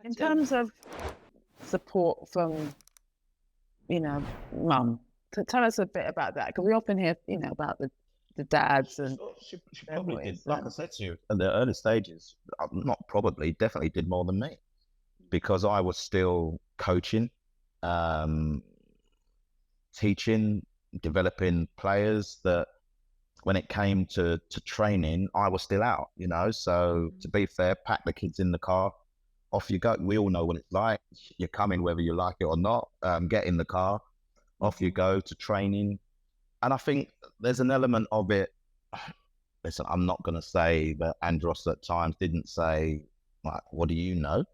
In terms of support from, mum, tell us a bit about that, because we often hear, about the dads and She their probably did, boys. like I said to you, at the early stages, not probably, definitely did more than me, because I was still coaching, um, teaching, developing players that when it came to training, I was still out, So to be fair, pack the kids in the car, off you go. We all know what it's like. You're coming whether you like it or not. Get in the car, off you go to training. And I think there's an element of it. Listen, I'm not going to say that Andros at times didn't say, like, what do you know?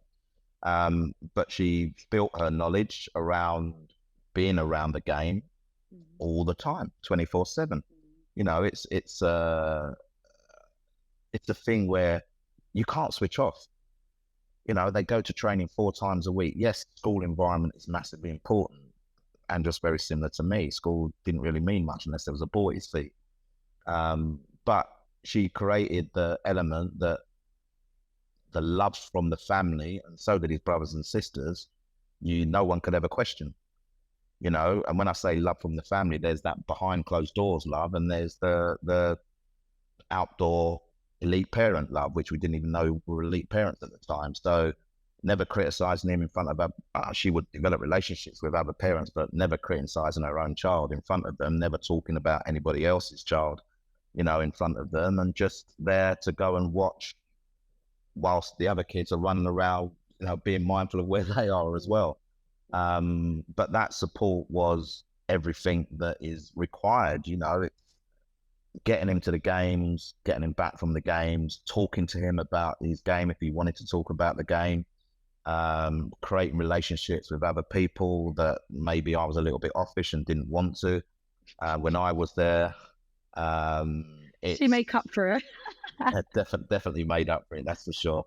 But she built her knowledge around being around the game all the time, 24/7. It's a thing where you can't switch off. They go to training 4 times a week. Yes, school environment is massively important, and just very similar to me. School didn't really mean much unless there was a boys' seat. But she created the element that the love from the family, and so did his brothers and sisters, no one could ever question. And when I say love from the family, there's that behind closed doors love, and there's the outdoor elite parent love, which we didn't even know were elite parents at the time. So never criticizing him in front of her. She would develop relationships with other parents, but never criticizing her own child in front of them, never talking about anybody else's child, in front of them, and just there to go and watch whilst the other kids are running around, being mindful of where they are as well. But that support was everything that is required, getting him to the games, getting him back from the games, talking to him about his game if he wanted to talk about the game, creating relationships with other people that maybe I was a little bit offish and didn't want to when I was there. She make up for it. Definitely made up for it, that's for sure.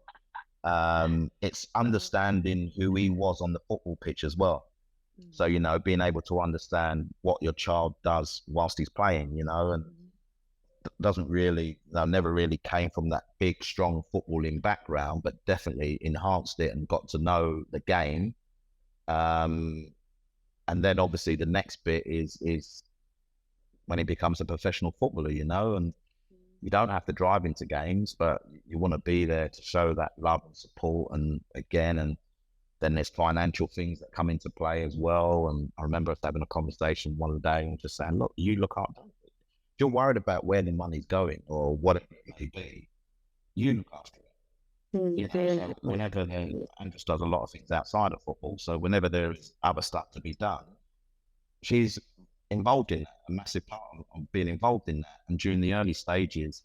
It's understanding who he was on the football pitch as well. So, being able to understand what your child does whilst he's playing, and never really came from that big, strong footballing background, but definitely enhanced it and got to know the game. And then obviously the next bit is when he becomes a professional footballer, and you don't have to drive into games, but you want to be there to show that love and support. And then there's financial things that come into play as well. And I remember us having a conversation one day and just saying, look, you look after it. If you're worried about where the money's going or what it may be, you look after it. So whenever Andros does a lot of things outside of football, so whenever there's other stuff to be done, she's involved in that, a massive part of being involved in that. And during the early stages,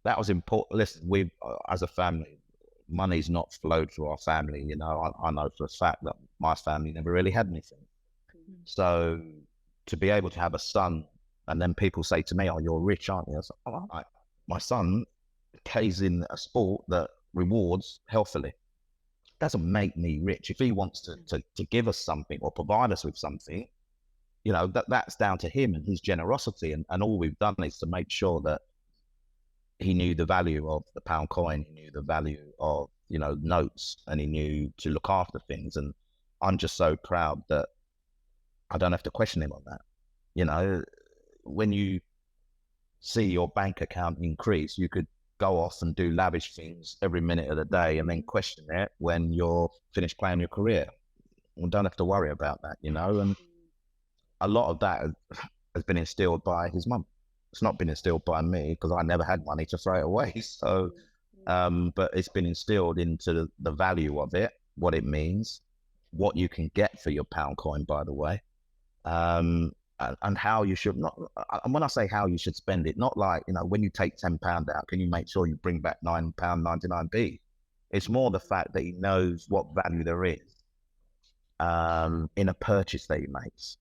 that was important. Listen, we as a family, money's not flowed through our family. I know for a fact that my family never really had anything. So to be able to have a son, and then people say to me, "Oh, you're rich, aren't you?" I was like, "Oh, my son plays in a sport that rewards healthily. Doesn't make me rich. If he wants to give us something or provide us with something, that's down to him and his generosity. And all we've done is to make sure that he knew the value of the pound coin, he knew the value of, notes, and he knew to look after things. And I'm just so proud that I don't have to question him on that. When you see your bank account increase, you could go off and do lavish things every minute of the day and then question it when you're finished playing your career. We don't have to worry about that, and a lot of that has been instilled by his mum. It's not been instilled by me because I never had money to throw it away. So, but it's been instilled into the value of it, what it means, what you can get for your pound coin, by the way, and how you should not. And when I say how you should spend it, not like, when you take £10 out, can you make sure you bring back £9.99p? It's more the fact that he knows what value there is in a purchase that he makes.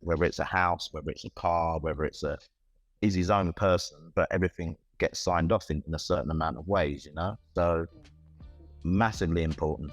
Whether it's a house, whether it's a car, whether he's his own person, but everything gets signed off in a certain amount of ways, So massively important.